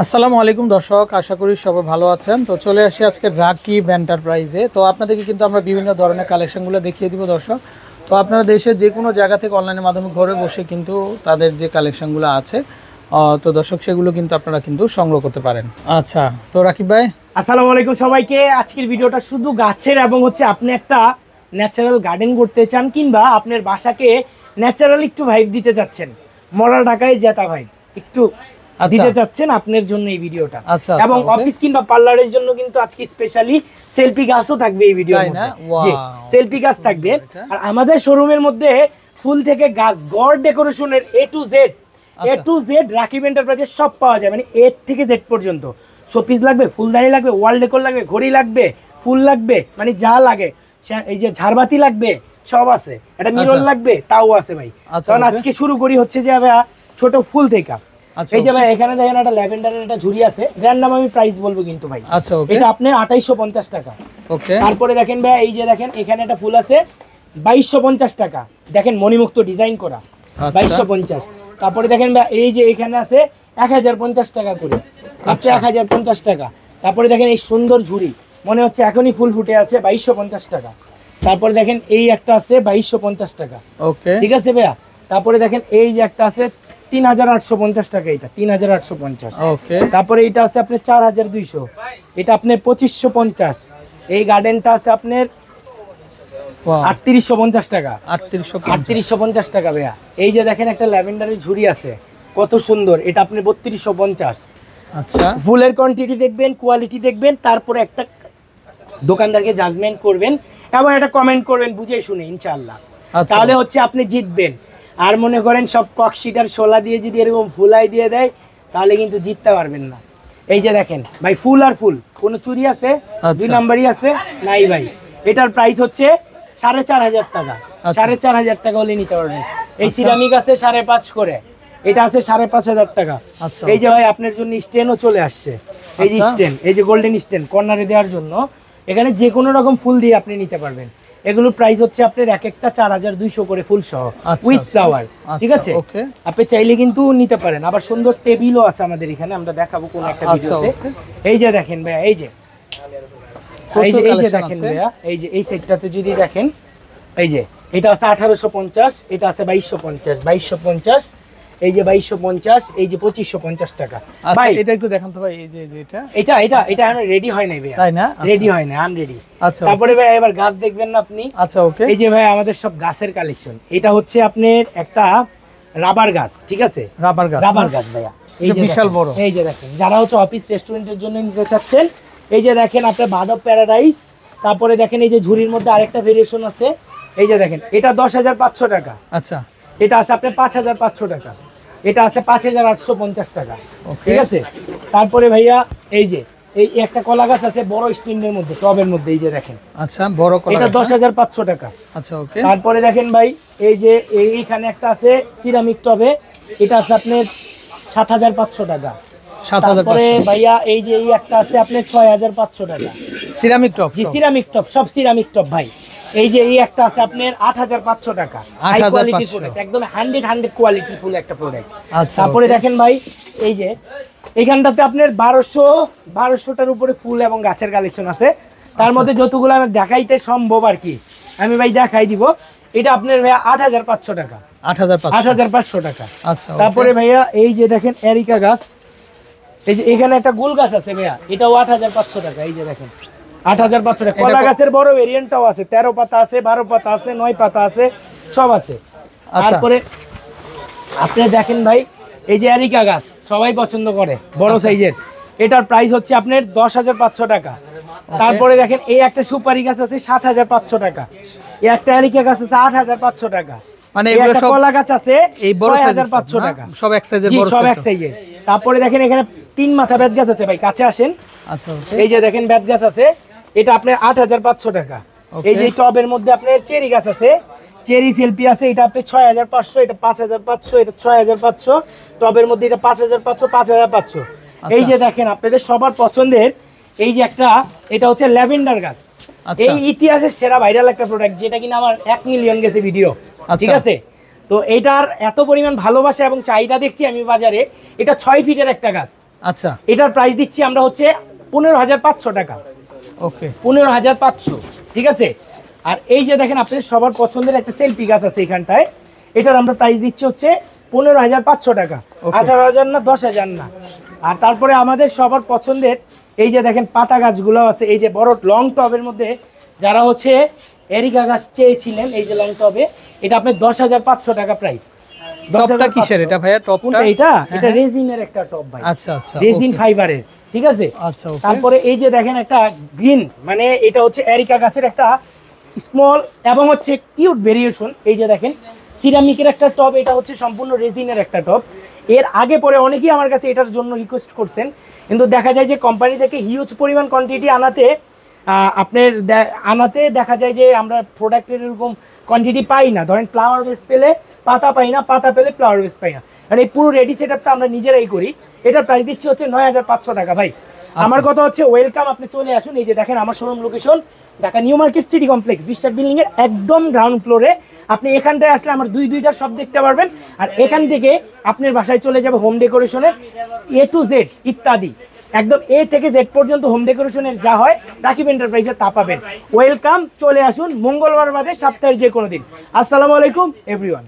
আসসালামু আলাইকুম দর্শক, আশা করি সবাই ভালো আছেন। তো চলে আসি আজকে রাকিব এন্টারপ্রাইজে। তো আপনাদেরকে কিন্তু আমরা বিভিন্ন ধরনের কালেকশনগুলো দেখিয়ে দিব দর্শক। তো আপনারা দেশের যে কোনো জায়গা থেকে অনলাইনের মাধ্যমে ঘরে বসে কিন্তু তাদের যে কালেকশনগুলো আছে তো দর্শক সেগুলো কিন্তু আপনারা কিন্তু সংগ্রহ করতে পারেন। আচ্ছা, তো রাকিব ভাই আসসালামু আলাইকুম সবাইকে। আজকের ভিডিওটা শুধু গাছের এবং আপনি একটা ন্যাচারাল গার্ডেন করতে চান কিংবা আপনার বাসাকে ন্যাচারাল একটু ভাইব দিতে চাচ্ছেন, মরা ঢাকায় জেতা ভাইব একটু দিতে চাচ্ছেন, আপনার জন্য এই ভিডিওটা। এবং অফিস কিংবা পার্লারের জন্য কিন্তু আজকে স্পেশালি সেলফি গাছও থাকবে এই ভিডিওর মধ্যে। জি, সেলফি গাছ থাকবে। আর আমাদের শোরুমের মধ্যে ফুল থেকে গাছ, গড় ডেকোরেশনের এ টু জেড রাকিব এন্টারপ্রাইজে সব পাওয়া যায়, মানে এ থেকে জেড পর্যন্ত। শোপিস লাগবে, ফুলদানি লাগবে, ওয়াল ডেকোর লাগবে, ঘড়ি লাগবে, ফুল লাগবে, মানে যা লাগে, এই যে ঝাড়বাতি লাগবে সব আছে। এটা মিরর লাগবে তাও আছে ভাই। কারণ আজকে শুরু করি হচ্ছে যে ছোট ফুল থেকে। এই যে ভাই এখানে দেখেন একটা ল্যাভেন্ডারের একটা ঝুড়ি আছে, র্যান্ডম আমি প্রাইস বলবো কিন্তু ভাই। এটা আপনার 2850 টাকা। ওকে। তারপরে দেখেন ভাই, এই যে দেখেন এখানে একটা ফুল আছে 2250 টাকা। দেখেন মণিমুক্ত ডিজাইন করা, 2250। তারপরে দেখেন ভাই এই যে এখানে আছে 1050 টাকা করে, আচ্ছা 1050 টাকা। তারপরে দেখেন এই সুন্দর ঝুড়ি, মনে হচ্ছে এখনই ফুল ফুটে আছে, 2250 টাকা। তারপরে দেখেন এই একটা আছে 2250 টাকা। ওকে, ঠিক আছে ভাইয়া। তারপরে দেখেন এই যে একটা আছে 3850 টাকা, এটা 3850। ওকে। তারপরে এটা আছে আপনার 4200, এটা আপনার 2550। এই গার্ডেনটা আছে আপনার 3850 টাকা। 3850 টাকা ভাইয়া। এই যে দেখেন একটা ল্যাভেন্ডারের ঝুড়ি আছে, কত সুন্দর, এটা আপনি 3250। আচ্ছা, ফুলের কোয়ান্টিটি দেখবেন, কোয়ালিটি দেখবেন, তারপরে একটা দোকানদারকে জাজমেন্ট করবেন এবং একটা কমেন্ট করবেন বুঝে শুনে, ইনশাআল্লাহ। তাহলে হচ্ছে আপনি জিতবেন। আর মনে করেন সব ককশিটার শোলা দিয়ে যদি এরকম ফুলাই দিয়ে দেয় তাহলে কিন্তু জিততে পারবেন না। এই যে দেখেন ভাই, ফুল আর ফুল, কোনো চুরি আছে? 2 নাম্বারই আছে নাই ভাই। এটার প্রাইস হচ্ছে 4500 টাকা। 4500 টাকা হলে নিতে পারবেন। এই সিরামিক আছে 5.5 করে, এটা আছে 5500 টাকা। এই যে ভাই আপনার জন্য স্টেনও চলে আসছে, এই যে স্টেন, এই যে গোল্ডেন স্টেন কর্নারে দেওয়ার জন্য। এখানে যে কোনো রকম ফুল দিয়ে আপনি নিতে পারবেন। এগুলোর প্রাইস হচ্ছে আপনার এক একটা 4200 করে, ফুল সহ উইথ ফ্লাওয়ার। ঠিক আছে, আপনি চাইলে কিন্তু নিতে পারেন। আবার সুন্দর টেবিলও আছে আমাদের এখানে, আমরা দেখাবো কোন একটা ভিডিওতে। এই যে দেখেন ভাইয়া, এই যে দেখেন ভাইয়া, এই যে এই সেটটাতে যদি দেখেন, এই যে এটা আছে 1850, এটা আছে 2250, এই যে 2250, এই যে 2550 টাকা। ভাই এটা একটু দেখান তো ভাই, এই যে এটা এখন রেডি হয় নাই ভাই, তাই না? রেডি হয় না, আনরেডি। আচ্ছা, তারপরে ভাই এবার গাছ দেখবেন না আপনি? আচ্ছা, ওকে। এই যে ভাই আমাদের সব গাছের কালেকশন, এটা হচ্ছে আপনার একটা রাবার গাছ। ঠিক আছে, রাবার গাছ ভাইয়া, এই যে বিশাল বড়। এই যে দেখেন, যারা হচ্ছে অফিস রেস্টুরেন্টের জন্য নিতে চাচ্ছেন, এই যে দেখেন আপনার বার্ড অফ প্যারাডাইস। তারপরে দেখেন এই যে ঝুড়ির মধ্যে আরেকটা ভেরিয়েশন আছে, এই যে দেখেন এটা 10500 টাকা। আচ্ছা, এটা আছে আপনার 5500 টাকা, এটা আছে 5850 টাকা। ঠিক আছে। তারপরে ভাইয়া এই যে এই একটা কলা গাছ আছে বড় স্ট্যান্ডের মধ্যে, টবের মধ্যে, এই যে দেখেন। আচ্ছা, বড় কলা, এটা 10500 টাকা। আচ্ছা, ওকে। তারপরে দেখেন ভাই এই যে এইখানে একটা আছে সিরামিক টবে, এটা আছে আপনার 7500 টাকা। তারপরে ভাইয়া এই যে এই একটা আছে আপনার 6500 টাকা। সিরামিক টব? জি, সিরামিক টব, সব সিরামিক টব ভাই। এই যে এই একটা আছে আপনার 8500 টাকা, হাই কোয়ালিটির প্রোডাক্ট, একদম 100 কোয়ালিটি ফুল একটা প্রোডাক্ট। তারপরে দেখেন ভাই এই যে এইখানটাতে আপনার 1200টার উপরে ফুল এবং গাছের কালেকশন আছে। তার মধ্যে যতগুলো আমি দেখাইতে সম্ভব আর কি আমি ভাই দেখাই দিব। এটা আপনার ভাইয়া 8500 টাকা। 8500 টাকা। আচ্ছা, তারপরে ভাইয়া এই যে দেখেন এরিকা গাছ, এই যে এখানে একটা গোল গাছ আছে ভাইয়া, এটাও 8500 টাকা। এই যে দেখেন 8500 টাকা। কলা গাছের বড় ভেরিয়েন্টটাও আছে, 13 পাতা আছে, 12 পাতা আছে, 9 পাতা আছে, সব আছে। তারপরে আপনি দেখেন ভাই এই যে এরিকা গাছ সবাই পছন্দ করে, বড় সাইজের, এটার প্রাইস হচ্ছে আপনার 10500 টাকা। তারপরে দেখেন এই একটা সুপারি গাছ আছে 7500 টাকা, এই একটা এরিকা গাছ আছে 8500 টাকা, মানে এগুলো সব কলা গাছ আছে এই বড় 6500 টাকা, সব এক সাইজের, বড় সব এক সাইজের। তারপরে দেখেন এখানে 3 মাথা বেত গাছ আছে ভাই, কাছে আসেন। আচ্ছা, এই যে দেখেন বেত গাছ আছে, এটা আপনার 8500 টাকা। এই যে টবের মধ্যে আপনার চেরি গাছ আছে, চেরি সেলফি আছে, এটা আপনি 6500, এটা 5500, এটা 6500, টবের মধ্যে এটা 5500, 5500। এই যে দেখেন আপনাদের সবার পছন্দের এই যে একটা, এটা হচ্ছে ল্যাভেন্ডার গাছ। এই ইতিহাসের সেরা ভাইরাল একটা প্রোডাক্ট, যেটা কিনা আমার 1 মিলিয়ন গেছে ভিডিও। ঠিক আছে, তো এটার এত পরিমাণ ভালোবাসা এবং চাহিদা দেখছি আমি বাজারে। এটা 6 ফিটের একটা গাছ, আচ্ছা, এটার প্রাইস দিচ্ছি আমরা হচ্ছে 15,500 টাকা। ওকে, 15,500, ঠিক আছে। আর এই যে দেখেন আপনাদের সবার পছন্দের একটা সেলফি গাছ আছে এখানটায়, এটার আমরা প্রাইস দিচ্ছি হচ্ছে 15,500 টাকা, 18,000 না, 10,000 না। আর তারপরে আমাদের সবার পছন্দের এই যে দেখেন পাতা গাছগুলো আছে, এই যে বড় লং টবের মধ্যে যারা হচ্ছে এরিকা গাছ চেয়েছিলেন, এই যে লং টবে, এটা আপনার 10,500 টাকা প্রাইস। টপটা কিসের এটা ভাইয়া? টপটা এটা রেজিনের একটা টপ ভাই। আচ্ছা আচ্ছা, রেজিন ফাইবারের, ঠিক আছে। আচ্ছা, তারপরে এই যে দেখেন একটা গ্রিন, মানে এটা হচ্ছে এরিকা গাছের একটা স্মল এবং হচ্ছে কিউট ভেরিয়েশন। এই যে দেখেন সিরামিকের একটা টব, এটা হচ্ছে সম্পূর্ণ রেজিনের একটা টব। এর আগে পরে অনেকেই আমার কাছে এটার জন্য রিকোয়েস্ট করছেন, কিন্তু দেখা যায় যে কোম্পানি থেকে হিউজ পরিমাণ কোয়ান্টিটি আনাতে দেখা যায় যে আমরা প্রোডাক্টের এরকম কোয়ান্টিটি পাই না। ধরেন ফ্লাওয়ার বেস পেলে পাতা পাই না, পাতা পেলে ফ্লাওয়ার বেস পাই না। মানে এই পুরো রেডি সেটআপটা আমরা নিজেরাই করি। এটার প্রাইস দিচ্ছি হচ্ছে 9,500 টাকা ভাই। আমার কথা হচ্ছে ওয়েলকাম, আপনি চলে আসুন। এই যে দেখেন আমার showroom location Dhaka new market city complex, বিশ্বাস বিল্ডিং এর একদম গ্রাউন্ড ফ্লোরে। আপনি এখানটায় আসলে আমার দুইটা সব দেখতে পারবেন। আর এখান থেকে আপনার বাসায় চলে যাবে হোম ডেকোরেশনের A to Z ইত্যাদি, একদম A থেকে Z পর্যন্ত হোম ডেকোরেশনের যা হয় রাকিব এন্টারপ্রাইজে তা পাবেন। ওয়েলকাম, চলে আসুন মঙ্গলবার বাদে সপ্তাহের যে কোনো দিন। আসসালামু আলাইকুম এভরিওয়ান।